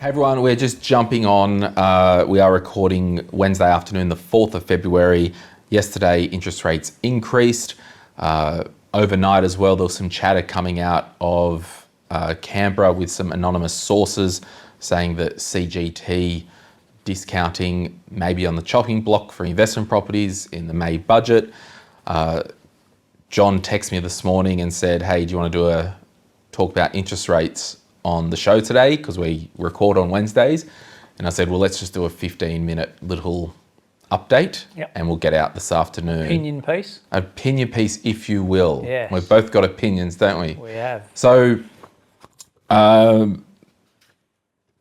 Hey everyone, we're just jumping on. We are recording Wednesday afternoon, the 4th of February. Yesterday, interest rates increased. Overnight as well, there was some chatter coming out of Canberra with some anonymous sources saying that CGT discounting maybe on the chopping block for investment properties in the May budget. John texted me this morning and said, hey, do you want to do a talk about interest rates on the show today, because we record on Wednesdays? And I said, well, let's just do a 15-minute little update. Yep. And we'll get out this afternoon. Opinion piece? Opinion piece, if you will. Yes. We've both got opinions, don't we? We have. So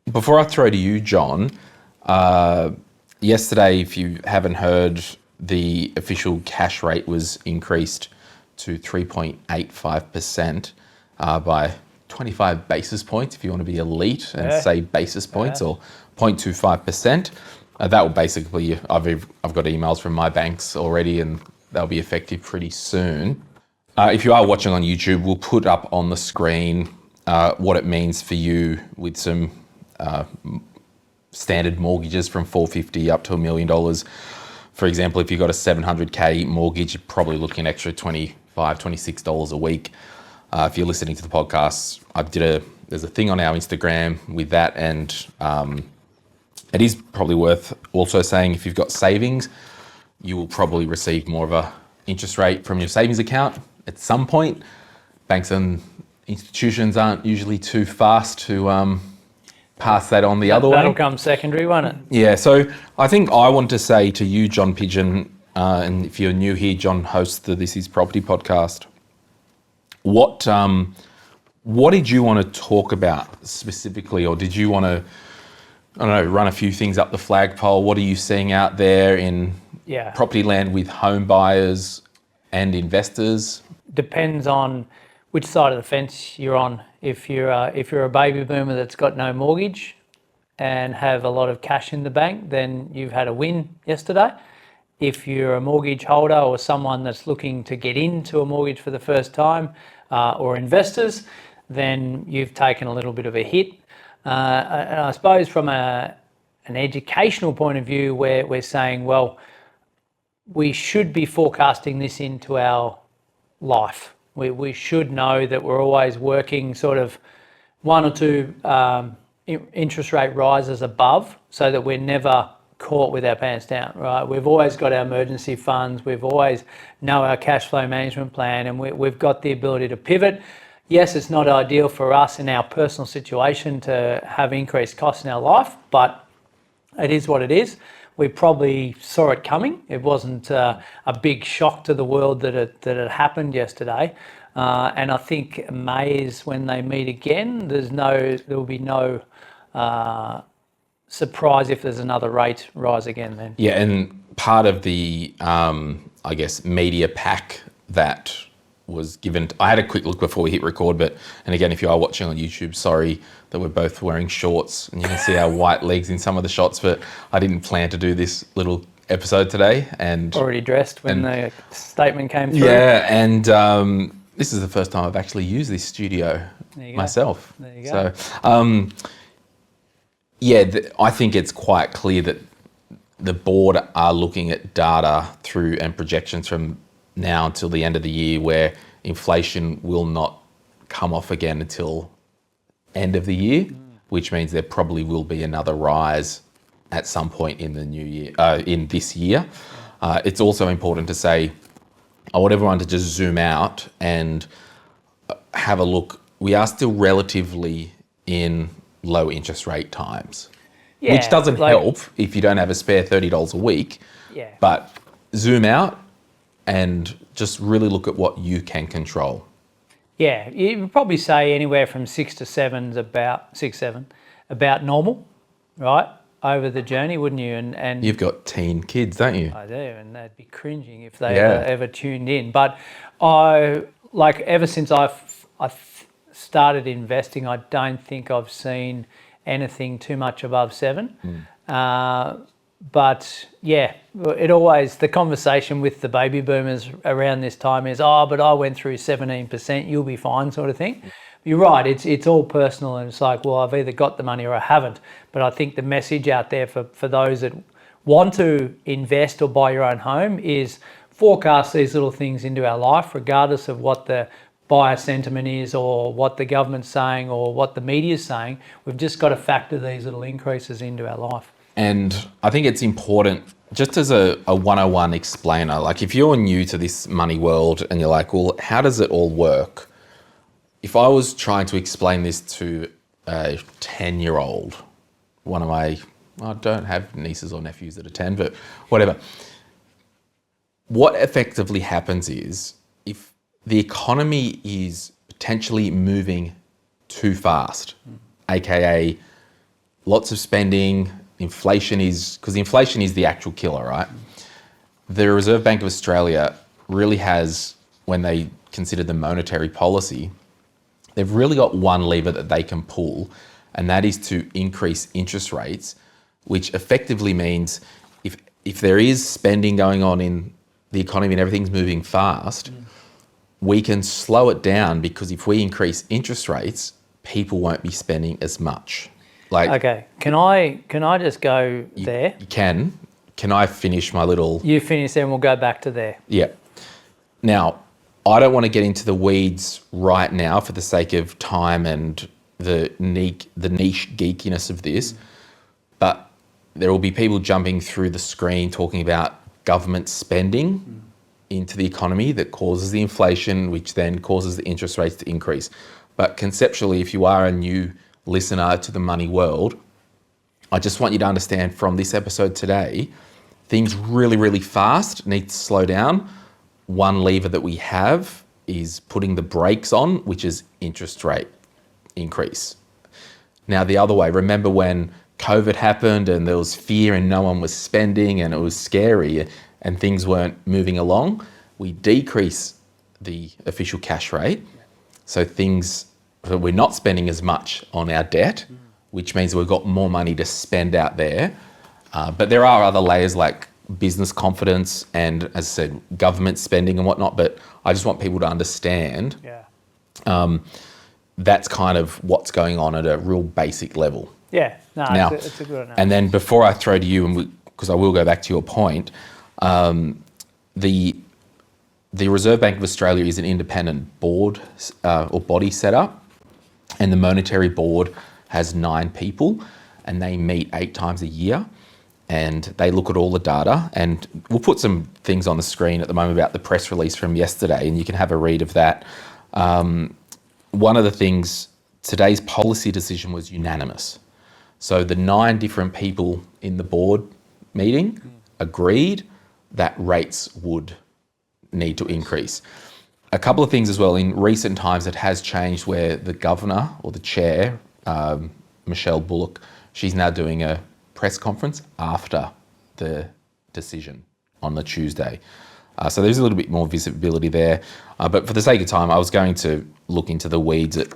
before I throw to you, John, yesterday, if you haven't heard, the official cash rate was increased to 3.85% by 25 basis points, if you want to be elite and say basis points, or 0.25%. That will basically, I've got emails from my banks already, and they'll be effective pretty soon. If you are watching on YouTube, we'll put up on the screen what it means for you with some standard mortgages from $450 up to $1 million. For example, if you've got a $700K mortgage, you're probably looking at extra $25, $26 a week. If you're listening to the podcast, there's a thing on our Instagram with that, and it is probably worth also saying if you've got savings, you will probably receive more of a interest rate from your savings account at some point. Banks and institutions aren't usually too fast to pass that on the other way. That'll come secondary, won't it? Yeah, so I think I want to say to you, John Pigeon, and if you're new here, John hosts the This Is Property podcast. What did you want to talk about specifically, or did you want to, I don't know, run a few things up the flagpole? What are you seeing out there in property land with home buyers and investors? Depends on which side of the fence you're on. If you're a baby boomer that's got no mortgage and have a lot of cash in the bank, then you've had a win yesterday. If you're a mortgage holder or someone that's looking to get into a mortgage for the first time, or investors, then you've taken a little bit of a hit. And I suppose from an educational point of view, we're saying, well, we should be forecasting this into our life. We should know that we're always working sort of one or two interest rate rises above, so that we're never caught with our pants down, right? We've always got our emergency funds. We've always know our cash flow management plan, and we've got the ability to pivot. Yes, it's not ideal for us in our personal situation to have increased costs in our life, but it is what it is. We probably saw it coming. It wasn't a big shock to the world that it happened yesterday. And I think May is when they meet again. There will be no surprise if there's another rate rise again then. Yeah, and part of the, I guess, media pack that was given, I had a quick look before we hit record, and again, if you are watching on YouTube, sorry that we're both wearing shorts and you can see our white legs in some of the shots, but I didn't plan to do this little episode today. And already dressed when the statement came through. Yeah, and this is the first time I've actually used this studio myself. There you go. So, I think it's quite clear that the board are looking at data through and projections from now until the end of the year, where inflation will not come off again until end of the year, which means there probably will be another rise at some point in the new year, in this year. It's also important to say, I want everyone to just zoom out and have a look. We are still relatively in low interest rate times, which doesn't help if you don't have a spare $30 a week. Yeah. But zoom out and just really look at what you can control. Yeah, you would probably say anywhere from 6 to 7 is about normal, right? Over the journey, wouldn't you? And you've got teen kids, don't you? I do, and they'd be cringing if they ever tuned in. But ever since I've started investing, I don't think I've seen anything too much above 7. But yeah, it always, the conversation with the baby boomers around this time is, oh, but I went through 17%, you'll be fine, sort of thing. You're right, it's all personal, and it's like, well, I've either got the money or I haven't. But I think the message out there for those that want to invest or buy your own home is forecast these little things into our life, regardless of what the buyer sentiment is or what the government's saying or what the media's saying. We've just got to factor these little increases into our life. And I think it's important, just as a 101 explainer, like if you're new to this money world and you're like, well, how does it all work? If I was trying to explain this to a 10-year-old, I don't have nieces or nephews that are 10, but whatever. What effectively happens is if the economy is potentially moving too fast, AKA lots of spending, inflation is the actual killer, right? The Reserve Bank of Australia really has, when they consider the monetary policy, they've really got one lever that they can pull, and that is to increase interest rates, which effectively means if there is spending going on in the economy and everything's moving fast, we can slow it down, because if we increase interest rates, people won't be spending as much. Like, okay, can I just go there? You can. Can I finish my little... You finish there and we'll go back to there. Yeah. Now, I don't want to get into the weeds right now for the sake of time and the niche geekiness of this, but there will be people jumping through the screen talking about government spending into the economy that causes the inflation, which then causes the interest rates to increase. But conceptually, if you are a new listener to the money world, I just want you to understand from this episode today, things really, really fast need to slow down. One lever that we have is putting the brakes on, which is interest rate increase. Now, the other way, remember when COVID happened and there was fear and no one was spending and it was scary and things weren't moving along? We decrease the official cash rate. So we're not spending as much on our debt, which means we've got more money to spend out there. But there are other layers like business confidence and, as I said, government spending and whatnot. But I just want people to understand that's kind of what's going on at a real basic level. Yeah, no, now, it's a good analogy. And then before I throw to you, because I will go back to your point, the Reserve Bank of Australia is an independent board or body set up, and the Monetary Board has 9 people, and they meet 8 times a year, and they look at all the data. And we'll put some things on the screen at the moment about the press release from yesterday, and you can have a read of that. One of the things, today's policy decision was unanimous. So the 9 different people in the board meeting agreed that rates would need to increase. A couple of things as well. In recent times, it has changed where the governor or the chair, Michelle Bullock, she's now doing a press conference after the decision on the Tuesday. So there's a little bit more visibility there. But for the sake of time, I was going to look into the weeds at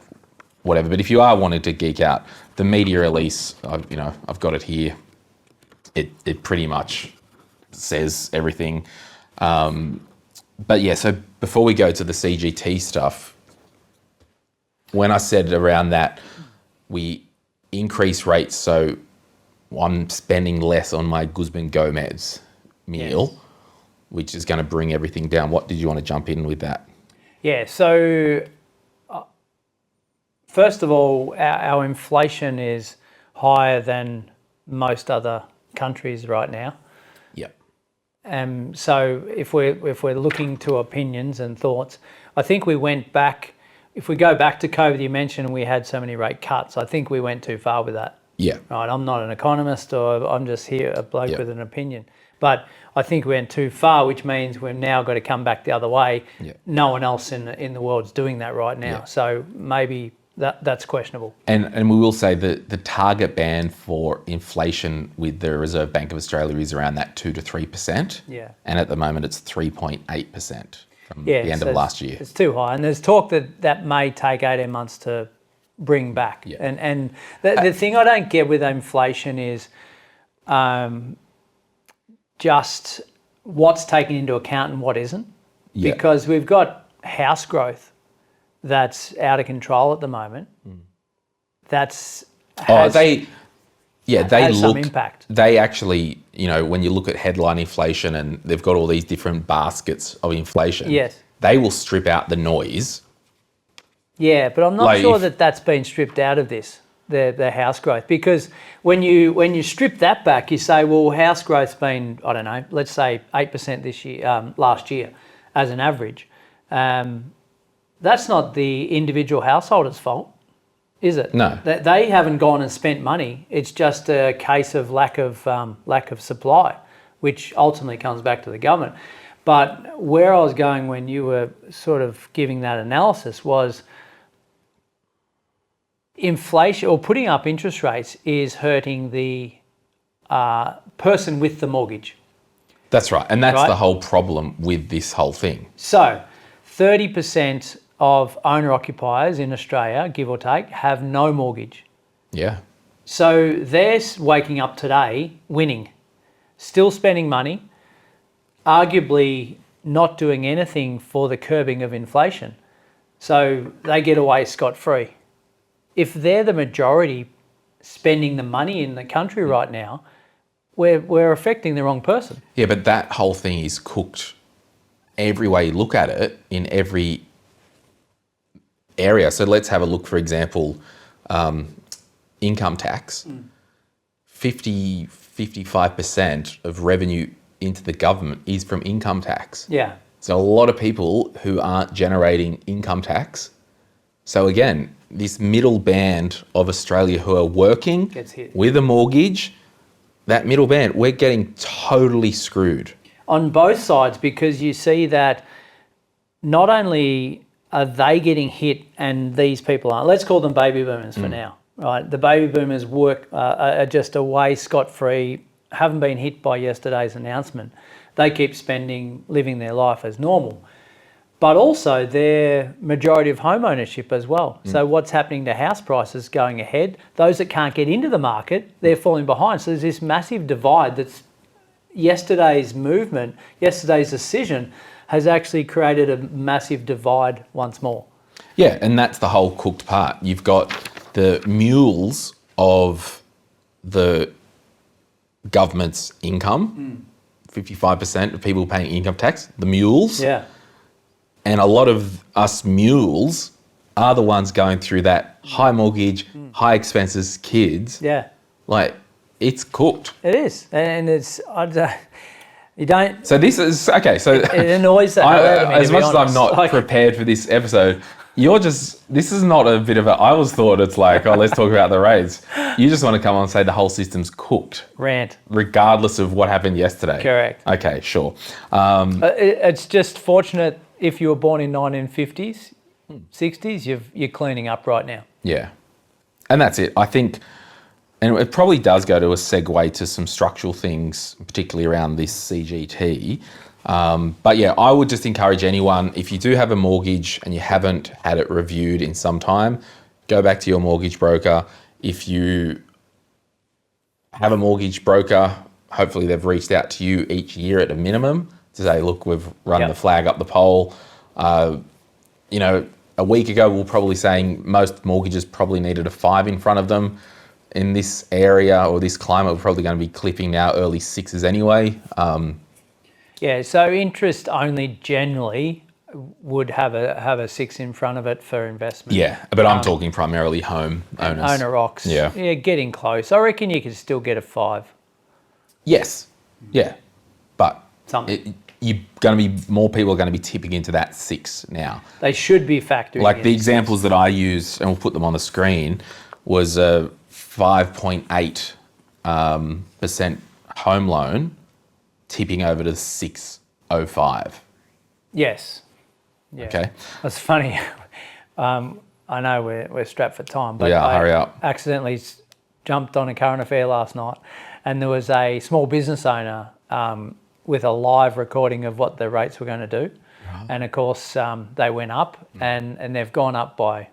whatever. But if you are wanting to geek out, the media release, I've got it here. It pretty much says everything. But yeah, so before we go to the CGT stuff, when I said around that, we increase rates, so I'm spending less on my Guzman Gomez meal, which is going to bring everything down. What did you want to jump in with that? Yeah, so first of all, our inflation is higher than most other countries right now. Yep. So if we're looking to opinions and thoughts, I think we went back. If we go back to COVID, you mentioned we had so many rate cuts. I think we went too far with that. Yeah. Right. I'm not an economist, or I'm just here a bloke with an opinion. But I think we went too far, which means we've now got to come back the other way. Yeah. No one else in the world's doing that right now. Yeah. So maybe that's questionable. And we will say that the target band for inflation with the Reserve Bank of Australia is around that 2 to 3%. Yeah. And at the moment it's 3.8% from the end of last year. It's too high. And there's talk that may take 18 months to bring back. Yeah. And the thing I don't get with inflation is just what's taken into account and what isn't. Yeah. Because we've got house growth that's out of control at the moment. That's has they some look, impact. they actually, when you look at headline inflation and they've got all these different baskets of inflation, Yes. they will strip out the noise. Yeah, but I'm not Like sure if- that's been stripped out of this, the house growth, because when you strip that back, you say, well, house growth's been, I don't know, let's say 8% this year, last year, as an average. That's not the individual householder's fault, is it? No. They haven't gone and spent money. It's just a case of lack of supply, which ultimately comes back to the government. But where I was going when you were sort of giving that analysis was inflation or putting up interest rates is hurting the person with the mortgage. That's right. And that's Right. the whole problem with this whole thing. So 30% of owner-occupiers in Australia, give or take, have no mortgage. Yeah. So they're waking up today winning, still spending money, arguably not doing anything for the curbing of inflation. So they get away scot-free. If they're the majority spending the money in the country right now, we're affecting the wrong person. Yeah, but that whole thing is cooked every way you look at it in every area. So let's have a look, for example, income tax. 55% of revenue into the government is from income tax. Yeah. So a lot of people who aren't generating income tax. So again, this middle band of Australia who are working Gets hit. with a mortgage, that middle band, we're getting totally screwed. On both sides, because you see that not only are they getting hit and these people aren't, let's call them baby boomers for now, right? The baby boomers are just away scot-free, haven't been hit by yesterday's announcement. They keep spending, living their life as normal. But also their majority of home ownership as well. So what's happening to house prices going ahead? Those that can't get into the market, they're falling behind. So there's this massive divide that's yesterday's movement, yesterday's decision has actually created a massive divide once more. Yeah, and that's the whole cooked part. You've got the mules of the government's income, 55% of people paying income tax, the mules. Yeah. And a lot of us mules are the ones going through that high mortgage, high expenses, kids. Yeah. Like, it's cooked. It is. And you don't, So this is, okay, so it annoys the hell out of me, as to be much as I'm honest. not Like, prepared for this episode, this is not a bit of a, I always thought it's like, oh, let's talk about the rates. You just want to come on and say the whole system's cooked, rant. regardless of what happened yesterday. Correct. Okay, sure. It's just fortunate if you were born in 1950s, 60s, you're cleaning up right now. Yeah. And that's it. I think, and it probably does go to a segue to some structural things, particularly around this CGT. But yeah, I would just encourage anyone, if you do have a mortgage and you haven't had it reviewed in some time, go back to your mortgage broker. If you have a mortgage broker, hopefully they've reached out to you each year at a minimum to say, look, we've run the flag up the pole. A week ago, we were probably saying most mortgages probably needed a 5 in front of them. In this area or this climate, we're probably going to be clipping now early 6s anyway. Yeah, so interest only generally would have a 6 in front of it for investment. Yeah, but I'm talking primarily home owners. Owner-occs. Yeah. Getting close. I reckon you could still get a 5. Yes. Yeah. But Something. more people are going to be tipping into that 6 now. They should be factoring Like in. the examples that I use, and we'll put them on the screen, was a 5.8% percent home loan tipping over to 605. Yes. Yeah. Okay. That's funny. I know we're strapped for time, but Yeah, I hurry up. accidentally jumped on a current affair last night, and there was a small business owner with a live recording of what the rates were going to do. Right. And of course, they went up and they've gone up by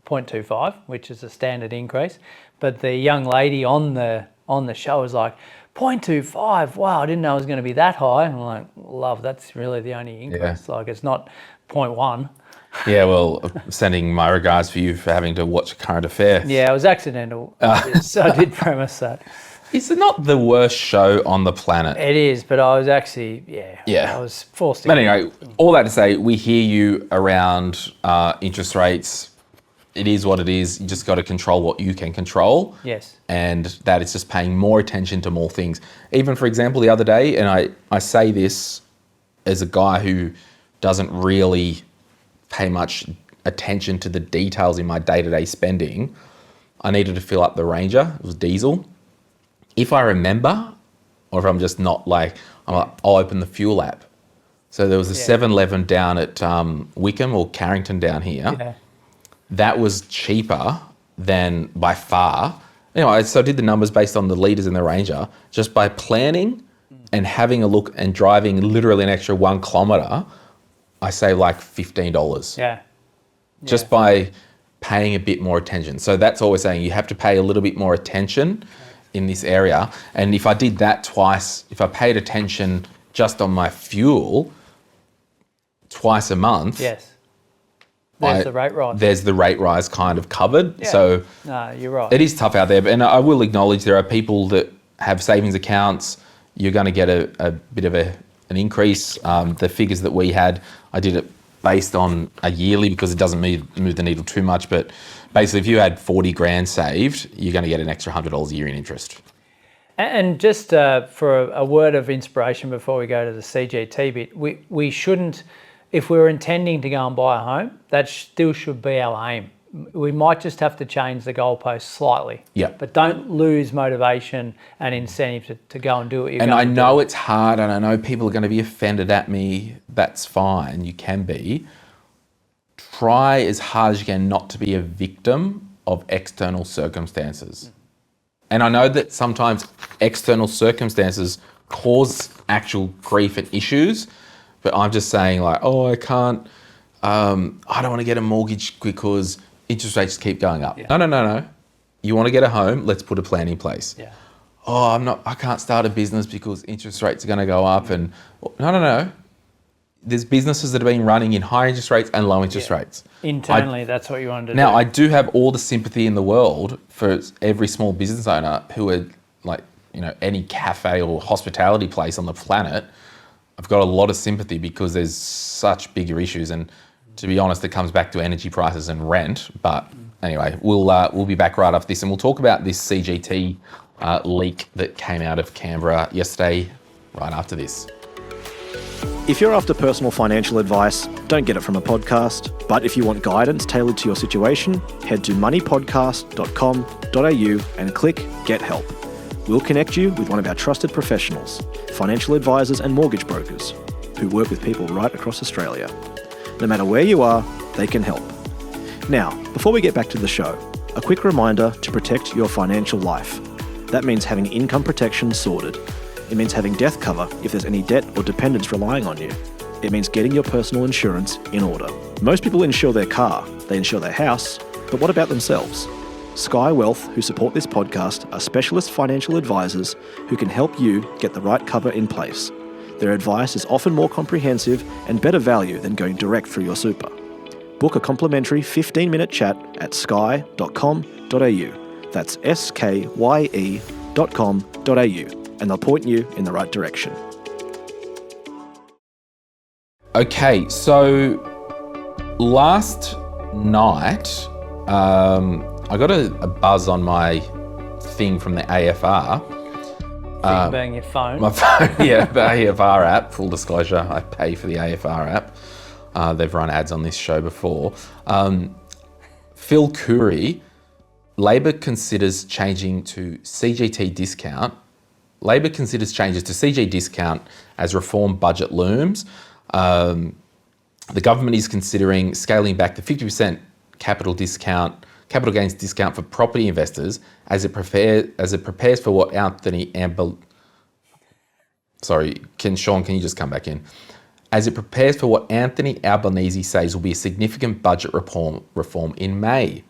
0.25, which is a standard increase. But the young lady on the show was like, 0.25. Wow, I didn't know it was going to be that high. I'm like, love, that's really the only increase. Like, it's not 0.1. Yeah, well, sending my regards for you for having to watch Current Affair. Yeah, it was accidental. So I did premise that. It's not the worst show on the planet. It is, but I was actually, I was forced to. But anyway, all that to say, we hear you around interest rates. It is what it is. You just got to control what you can control. Yes. And that is just paying more attention to more things. Even, for example, the other day, and I say this as a guy who doesn't really pay much attention to the details in my day-to-day spending, I needed to fill up the Ranger. It was diesel. If I remember, or if I'm just not like, I'll open the fuel app. So there was a 7-Eleven down at Wickham or Carrington down here. Yeah. That was cheaper than by far. Anyway, so I did the numbers based on the litres in the Ranger. Just by planning and having a look and driving literally an extra 1 kilometre, I save like $15. Yeah. Just by paying a bit more attention. So that's all we're saying. You have to pay a little bit more attention in this area. And if I did that twice, if I paid attention just on my fuel twice a month. Yes. There's the rate rise. There's the rate rise kind of covered. Yeah. So no, you're right. it is tough out there. And I will acknowledge there are people that have savings accounts. You're going to get a bit of an increase. The figures that we had, I did it based on a yearly because it doesn't move the needle too much. But basically, if you had 40 grand saved, you're going to get an extra $100 a year in interest. And just for a word of inspiration before we go to the CGT bit, we shouldn't, if we're intending to go and buy a home, that still should be our aim. We might just have to change the goalpost slightly. Yeah. But don't lose motivation and incentive to go and do what you're And going I to do. know it's hard, and I know people are going to be offended at me. That's fine. You can be. Try as hard as you can not to be a victim of external circumstances. And I know that sometimes external circumstances cause actual grief and issues, but I'm just saying like, oh, I can't, I don't want to get a mortgage because interest rates keep going up. Yeah. No. You want to get a home, let's put a plan in place. Yeah. Oh, I can't start a business because interest rates are going to go up. And no. There's businesses that are being running in high interest rates and low interest rates. Internally, that's what you want to do. Now, I do have all the sympathy in the world for every small business owner who are like, any cafe or hospitality place on the planet. I've got a lot of sympathy because there's such bigger issues. And to be honest, it comes back to energy prices and rent. But anyway, we'll be back right after this, and we'll talk about this CGT leak that came out of Canberra yesterday right after this. If you're after personal financial advice, don't get it from a podcast. But if you want guidance tailored to your situation, head to moneypodcast.com.au and click Get Help. We'll connect you with one of our trusted professionals, financial advisors and mortgage brokers, who work with people right across Australia. No matter where you are, they can help. Now, before we get back to the show, a quick reminder to protect your financial life. That means having income protection sorted. It means having death cover if there's any debt or dependents relying on you. It means getting your personal insurance in order. Most people insure their car, they insure their house, but what about themselves? Sky Wealth, who support this podcast, are specialist financial advisors who can help you get the right cover in place. Their advice is often more comprehensive and better value than going direct through your super. Book a complimentary 15-minute chat at sky.com.au. That's skye.com.au. And they'll point you in the right direction. Okay, so last night, I got a buzz on my thing from the AFR. Being your phone. My phone, yeah, the AFR app. Full disclosure, I pay for the AFR app. They've run ads on this show before. Phil Coorey, Labor considers changing to CGT discount. Labor considers changes to CG discount as reform budget looms. The government is considering scaling back the 50% capital gains discount for property investors as it prepares for what Anthony Sean, can you just come back in? As it prepares for what Anthony Albanese says will be a significant budget reform in May.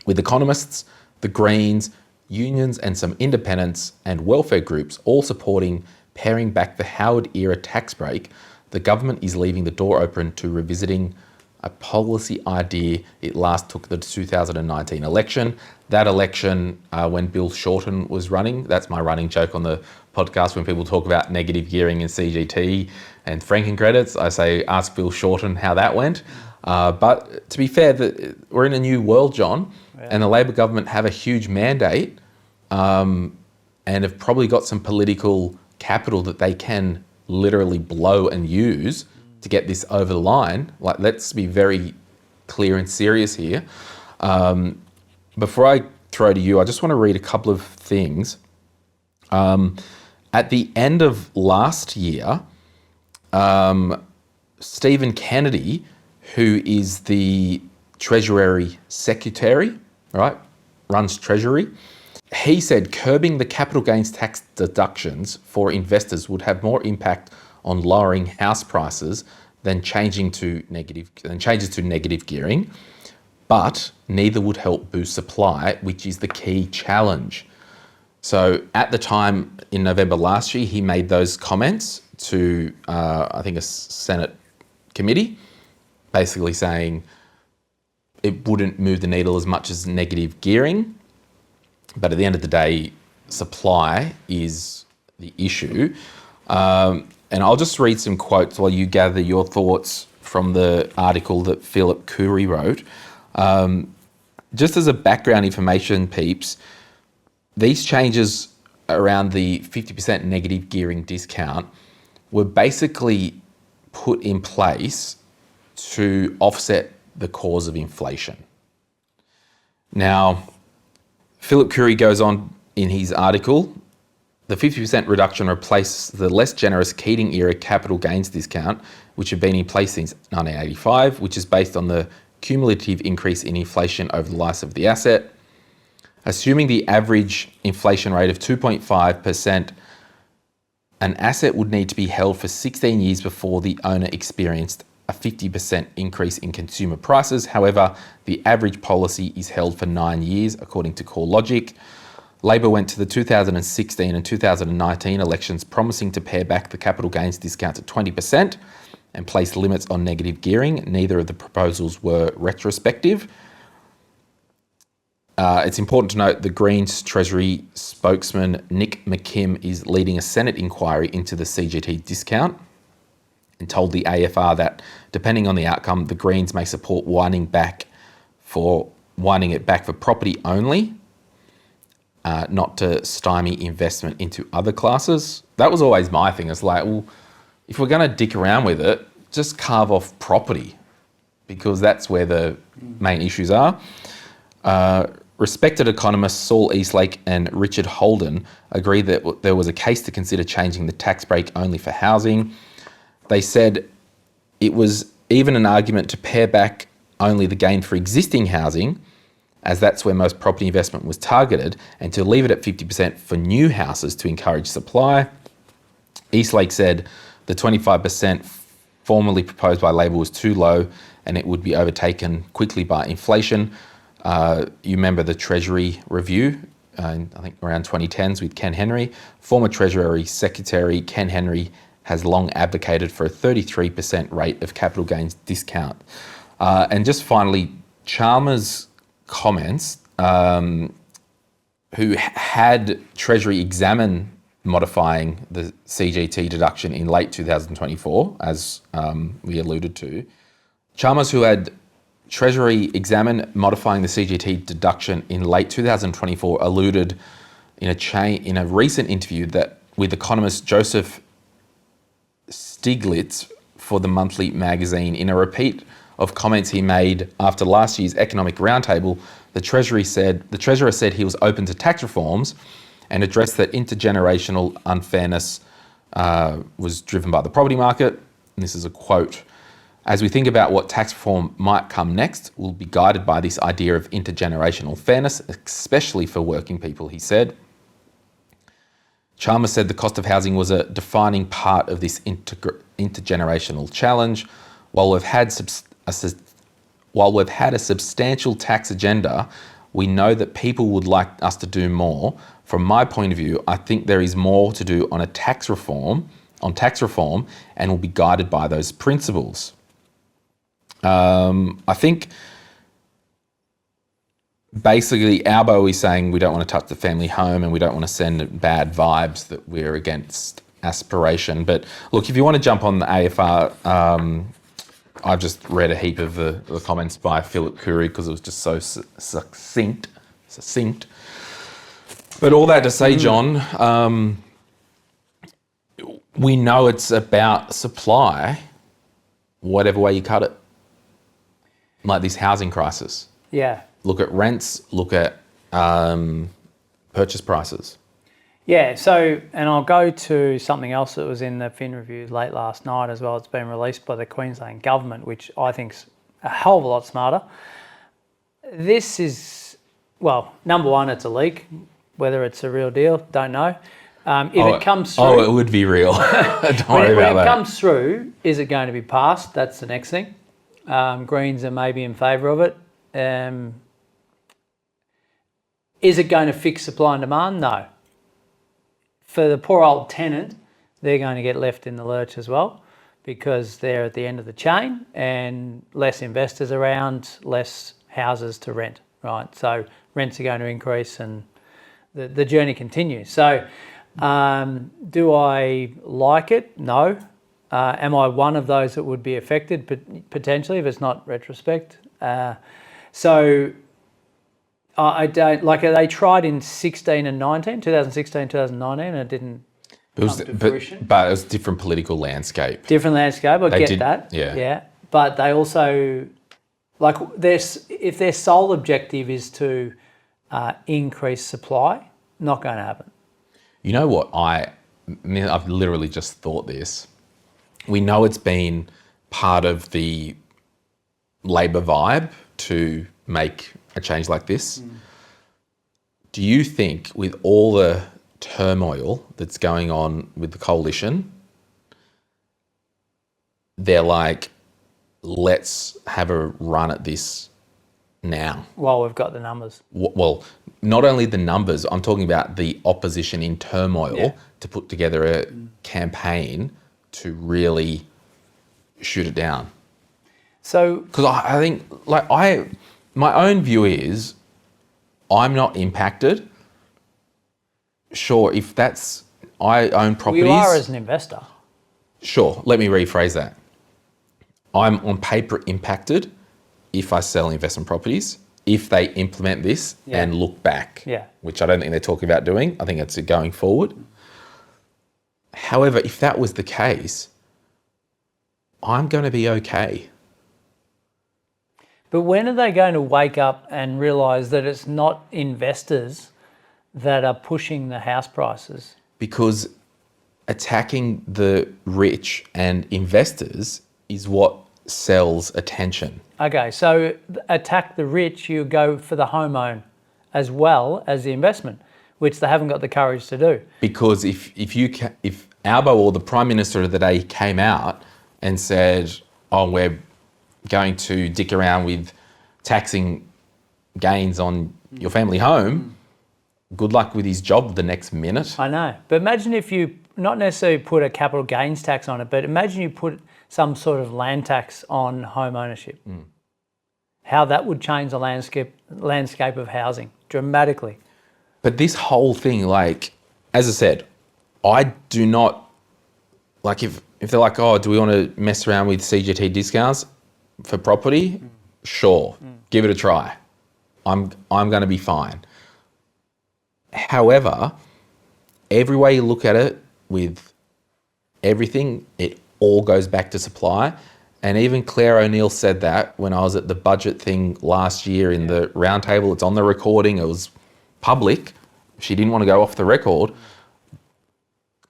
With economists, the Greens, unions and some independents and welfare groups all supporting paring back the Howard-era tax break, the government is leaving the door open to revisiting a policy idea it last took the 2019 election. That election, when Bill Shorten was running, that's my running joke on the podcast when people talk about negative gearing and CGT and franking credits, I say, ask Bill Shorten how that went. But to be fair, we're in a new world, John, and the Labor government have a huge mandate and have probably got some political capital that they can literally blow and use to get this over the line. Like, let's be very clear and serious here. Before I throw to you, I just want to read a couple of things. At the end of last year, Stephen Kennedy, who is the Treasury Secretary, right, runs Treasury, he said curbing the capital gains tax deductions for investors would have more impact on lowering house prices than changes to negative gearing, but neither would help boost supply, which is the key challenge. So at the time in November last year, he made those comments to, I think, a Senate committee, basically saying it wouldn't move the needle as much as negative gearing. But at the end of the day, supply is the issue. And I'll just read some quotes while you gather your thoughts from the article that Philip Curry wrote. Just as a background information, peeps, these changes around the 50% negative gearing discount were basically put in place to offset the cause of inflation. Now, Philip Curry goes on in his article, the 50% reduction replaces the less generous Keating-era capital gains discount, which had been in place since 1985, which is based on the cumulative increase in inflation over the life of the asset. Assuming the average inflation rate of 2.5%, an asset would need to be held for 16 years before the owner experienced a 50% increase in consumer prices. However, the average policy is held for 9 years, according to CoreLogic. Labor went to the 2016 and 2019 elections promising to pare back the capital gains discount to 20% and place limits on negative gearing. Neither of the proposals were retrospective. It's important to note the Greens Treasury spokesman Nick McKim is leading a Senate inquiry into the CGT discount and told the AFR that, depending on the outcome, the Greens may support winding it back for property only, not to stymie investment into other classes. That was always my thing. It's like, well, if we're going to dick around with it, just carve off property, because that's where the main issues are. Respected economists Saul Eastlake and Richard Holden agree that there was a case to consider changing the tax break only for housing. They said it was even an argument to pare back only the gain for existing housing, as that's where most property investment was targeted, and to leave it at 50% for new houses to encourage supply. Eastlake said the 25% formerly proposed by Labor was too low and it would be overtaken quickly by inflation. You remember the Treasury review, I think around 2010s with Ken Henry. Former Treasury Secretary Ken Henry has long advocated for a 33% rate of capital gains discount. And just finally, Chalmers' comments, who had Treasury examine modifying the CGT deduction in late 2024, as we alluded to. Chalmers, who had Treasury examine modifying the CGT deduction in late 2024, alluded in a recent interview that with economist Joseph Stiglitz for the Monthly magazine. In a repeat of comments he made after last year's economic roundtable, the Treasurer said he was open to tax reforms and addressed that intergenerational unfairness was driven by the property market. And this is a quote: "As we think about what tax reform might come next, we'll be guided by this idea of intergenerational fairness, especially for working people," he said. Chalmers said the cost of housing was a defining part of this intergenerational challenge. While we've had a substantial tax agenda, We know that people would like us to do more. From my point of view, I think there is more to do on tax reform, and will be guided by those principles. I think basically Albo is saying we don't want to touch the family home and we don't want to send bad vibes that we're against aspiration. But look, if you want to jump on the AFR, I've just read a heap of the comments by Philip Curry because it was just so succinct. But all that to say, John, we know it's about supply, whatever way you cut it. Like this housing crisis. Yeah. Look at rents, look at purchase prices. Yeah, so, and I'll go to something else that was in the Fin Review late last night as well. It's been released by the Queensland government, which I think's a hell of a lot smarter. This is, well, number one, it's a leak. Whether it's a real deal, don't know. If it comes through... Oh, it would be real. Don't worry about that. When it comes through, is it going to be passed? That's the next thing. Greens are maybe in favour of it. Is it going to fix supply and demand? No. For the poor old tenant, they're going to get left in the lurch as well because they're at the end of the chain and less investors around, less houses to rent, right? So rents are going to increase and the journey continues. So do I like it? No. Am I one of those that would be affected potentially if it's not retrospect? So I don't, like they tried in 16 and 19, 2016, 2019, and it didn't come to fruition. But it was a different political landscape. Different landscape, I get that. Yeah. But they also, like if their sole objective is to increase supply, not going to happen. You know what? I've literally just thought this. We know it's been part of the Labor vibe to make a change like this. Do you think with all the turmoil that's going on with the coalition, they're like, let's have a run at this now? Well, we've got the numbers. Well, not only the numbers, I'm talking about the opposition in turmoil to put together a campaign to really shoot it down. So, because I think, my own view is, I'm not impacted. Sure, if that's, I own properties. you are as an investor. Sure, let me rephrase that. I'm on paper impacted if I sell investment properties, if they implement this and look back, which I don't think they're talking about doing. I think it's going forward. However, if that was the case, I'm going to be okay. But when are they going to wake up and realise that it's not investors that are pushing the house prices? Because attacking the rich and investors is what sells attention. Okay, so attack the rich, you go for the home own as well as the investment, which they haven't got the courage to do. Because if Albo or the Prime Minister of the day came out and said, oh, we're going to dick around with taxing gains on your family home, good luck with his job the next minute. I know. But imagine if you not necessarily put a capital gains tax on it, but imagine you put some sort of land tax on home ownership. How that would change the landscape of housing dramatically. But this whole thing, like, as I said, I do not, like if they're like, oh, do we want to mess around with CGT discounts for property? Sure, give it a try. I'm going to be fine. However, every way you look at it with everything, it all goes back to supply. And even Claire O'Neill said that when I was at the budget thing last year in the roundtable. It's on the recording. It was public. She didn't want to go off the record.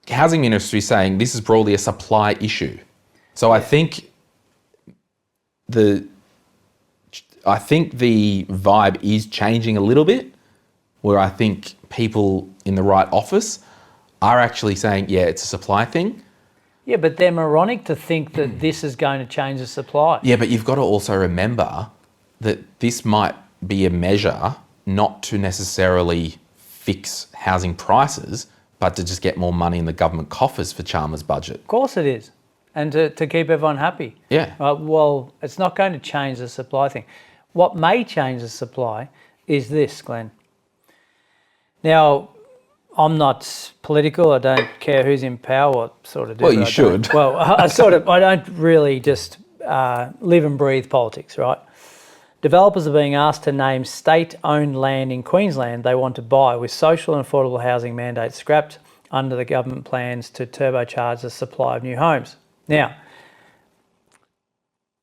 Housing Ministry saying this is broadly a supply issue. So I think the vibe is changing a little bit, where I think people in the right office are actually saying, yeah, it's a supply thing. Yeah, but they're moronic to think that this is going to change the supply. Yeah, but you've got to also remember that this might be a measure not to necessarily fix housing prices, but to just get more money in the government coffers for Chalmers' budget. Of course it is. And to keep everyone happy. Yeah. Well, it's not going to change the supply thing. What may change the supply is this, Glenn. Now, I'm not political. I don't care who's in power, what sort of do. Well, you should. Well, I don't really just live and breathe politics, right? Developers are being asked to name state-owned land in Queensland they want to buy, with social and affordable housing mandates scrapped under the government plans to turbocharge the supply of new homes. Now,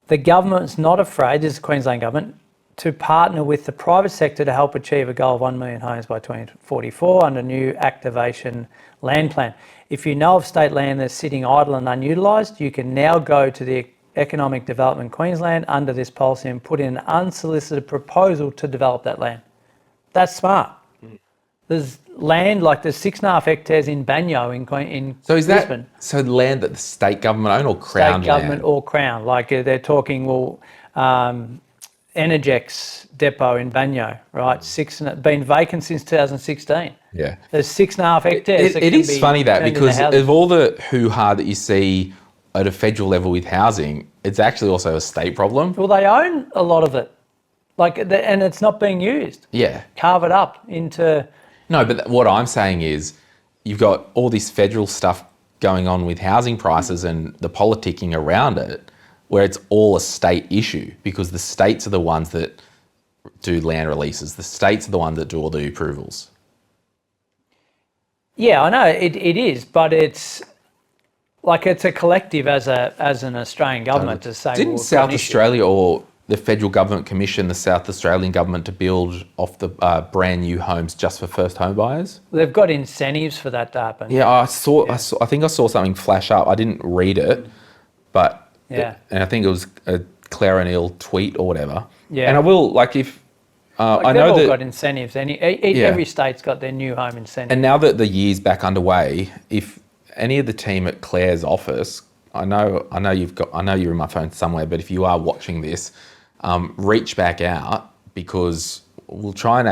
the government's not afraid, this is the Queensland government, to partner with the private sector to help achieve a goal of 1 million homes by 2044 under new activation land plan. If you know of state land that's sitting idle and unutilised, you can now go to the Economic Development Queensland under this policy and put in an unsolicited proposal to develop that land. That's smart. There's land, like there's 6.5 hectares in Banyo in So is Brisbane. that land that the state government own or Crown State government land? or Crown. Like they're talking, Energex depot in Banyo, right? Been vacant since 2016. Yeah. There's 6.5 hectares. It is funny that, because of all the hoo-ha that you see at a federal level with housing, it's actually also a state problem. Well, they own a lot of it, and it's not being used. Yeah. Carve it up into. No, but what I'm saying is you've got all this federal stuff going on with housing prices and the politicking around it, where it's all a state issue, because the states are the ones that do land releases. The states are the ones that do all the approvals. Yeah, I know it is, but it's like it's a collective as an Australian government to say. Didn't South Australia or the federal government commission the South Australian government to build off the brand new homes just for first home buyers? They've got incentives for that to happen. Yeah, I think I saw something flash up. I didn't read it, but yeah, and I think it was a Claire O'Neill tweet or whatever. Yeah, and I will I know they've all that got incentives. Every state's got their new home incentive. And now that the year's back underway, if any of the team at Claire's office, I know you're in my phone somewhere, but if you are watching this, reach back out, because we'll try and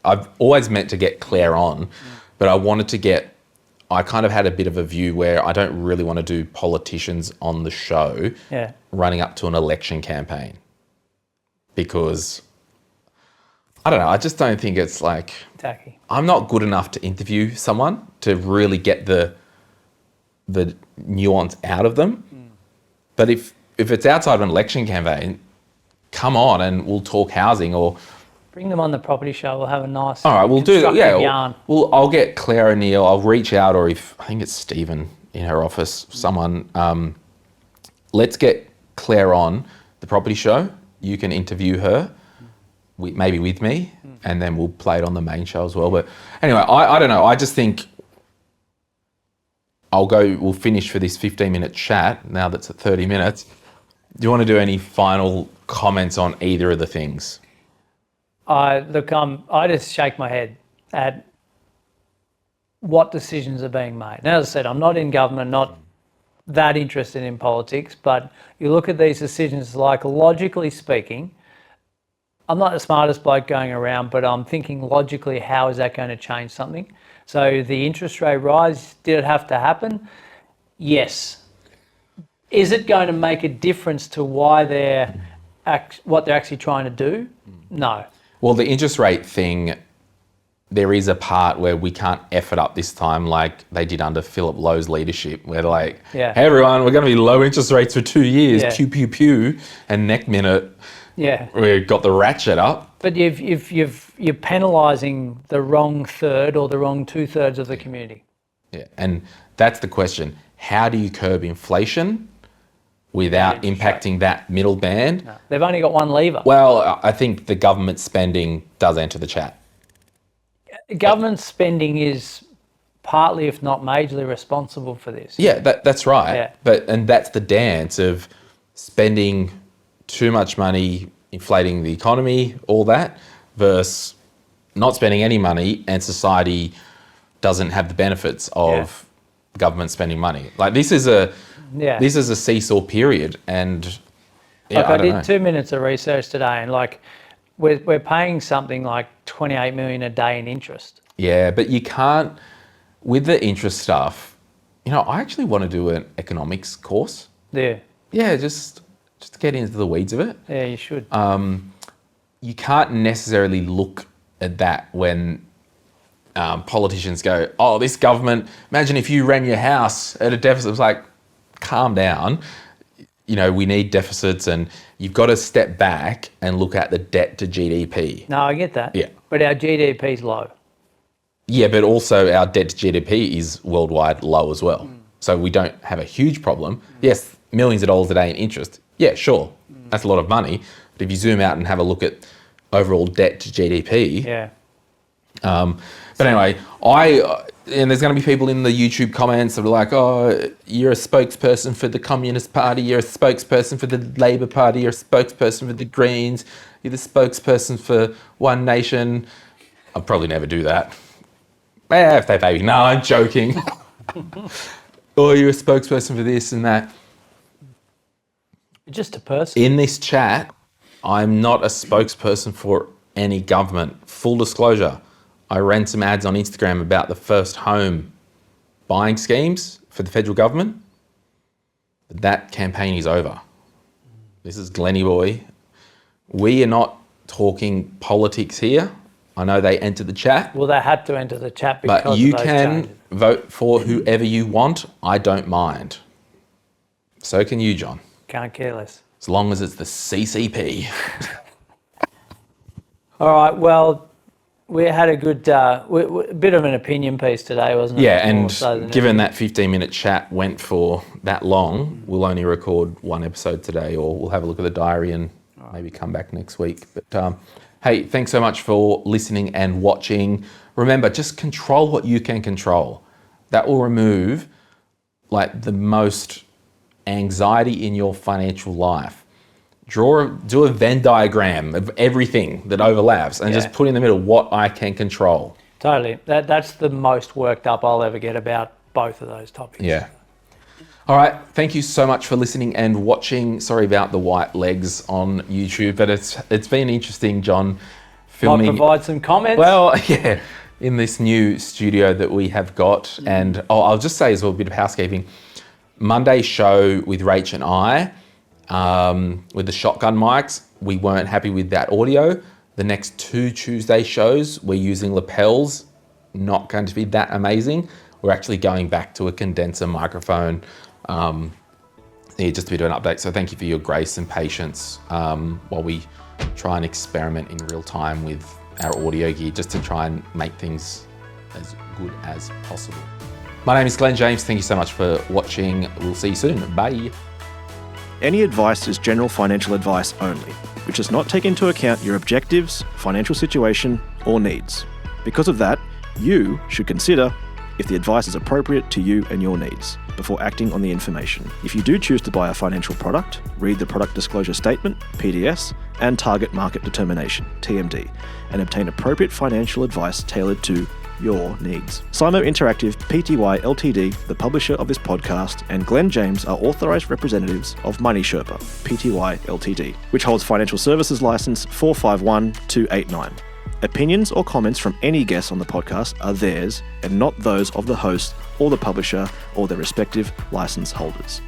I've always meant to get Claire on, but I kind of had a bit of a view where I don't really want to do politicians on the show running up to an election campaign, because I don't know, I just don't think it's like, tacky. I'm not good enough to interview someone to really get the nuance out of them. But if it's outside of an election campaign, come on and we'll talk housing, or bring them on the property show. We'll have a nice. All right, we'll do that. Yeah, yarn. I'll get Claire O'Neill. I'll reach out, or if I think it's Stephen in her office, someone. Let's get Claire on the property show. You can interview her, maybe with me, and then we'll play it on the main show as well. But anyway, I don't know. I just think we'll finish for this 15-minute chat now that's at 30 minutes. Do you want to do any final comments on either of the things? I just shake my head at what decisions are being made. And as I said, I'm not in government, not that interested in politics, but you look at these decisions, like logically speaking, I'm not the smartest bloke going around, but I'm thinking logically, how is that going to change something? So the interest rate rise, did it have to happen? Yes. Is it going to make a difference to what they're actually trying to do? No. Well, the interest rate thing, there is a part where we can't F it up this time like they did under Philip Lowe's leadership, where they're like, hey everyone, we're going to be low interest rates for 2 years, pew, pew, pew, and next minute we got the ratchet up. But you're penalising the wrong third or the wrong 2/3 of the community. Yeah, and that's the question. How do you curb inflation without impacting that middle band? No, they've only got one lever. Well, I think the government spending does enter the chat. Government spending is partly, if not majorly, responsible for this. Yeah, that's right. Yeah. And that's the dance of spending too much money, inflating the economy, all that, versus not spending any money and society doesn't have the benefits of government spending money. Like this is a seesaw period, and I did 2 minutes of research today, and we're paying something like 28 million a day in interest. Yeah, but you can't, with the interest stuff, I actually want to do an economics course. Yeah. Yeah, just to get into the weeds of it. Yeah, you should. You can't necessarily look at that when politicians go, oh, this government, imagine if you ran your house at a deficit. It's like, calm down. We need deficits, and you've got to step back and look at the debt to GDP. No, I get that. Yeah. But our GDP is low. Yeah, but also our debt to GDP is worldwide low as well. So we don't have a huge problem. Yes, millions of dollars a day in interest. Yeah, sure. That's a lot of money. But if you zoom out and have a look at overall debt to GDP. Yeah. But anyway, and there's going to be people in the YouTube comments that are like, oh, you're a spokesperson for the Communist Party, you're a spokesperson for the Labour Party, you're a spokesperson for the Greens, you're the spokesperson for One Nation. I'll probably never do that. If they pay me. No, I'm joking. Oh, you're a spokesperson for this and that. Just a person. In this chat, I'm not a spokesperson for any government. Full disclosure, I ran some ads on Instagram about the first home buying schemes for the federal government. That campaign is over. This is Glenny Boy. We are not talking politics here. I know they entered the chat. Well, they had to enter the chat because but you of those can changes. vote for whoever you want. I don't mind. So can you, John. Can't care less. As long as it's the CCP. All right, well, we had a good, bit of an opinion piece today, wasn't it? Yeah, More and so than given anything. that 15-minute chat went for that long, we'll only record one episode today, or we'll have a look at the diary and maybe come back next week. But hey, thanks so much for listening and watching. Remember, just control what you can control. That will remove the most anxiety in your financial life. Do a Venn diagram of everything that overlaps and just put in the middle what I can control. Totally. That's the most worked up I'll ever get about both of those topics. Yeah. All right. Thank you so much for listening and watching. Sorry about the white legs on YouTube, but it's been interesting, John, filming. Might provide some comments. Well, yeah, in this new studio that we have got. And I'll just say as well, a bit of housekeeping. Monday's show with Rach and I, with the shotgun mics, we weren't happy with that audio. The next 2 Tuesday shows, we're using lapels, not going to be that amazing. We're actually going back to a condenser microphone. Just a bit of an update. So thank you for your grace and patience while we try and experiment in real time with our audio gear, just to try and make things as good as possible. My name is Glenn James. Thank you so much for watching. We'll see you soon. Bye. Any advice is general financial advice only, which does not take into account your objectives, financial situation, or needs. Because of that, you should consider if the advice is appropriate to you and your needs before acting on the information. If you do choose to buy a financial product, read the Product Disclosure Statement, PDS, and Target Market Determination, TMD, and obtain appropriate financial advice tailored to your needs. Simo Interactive Pty Ltd, the publisher of this podcast, and Glenn James are authorised representatives of Money Sherpa Pty Ltd, which holds financial services license 451289. Opinions or comments from any guests on the podcast are theirs and not those of the host or the publisher or their respective license holders.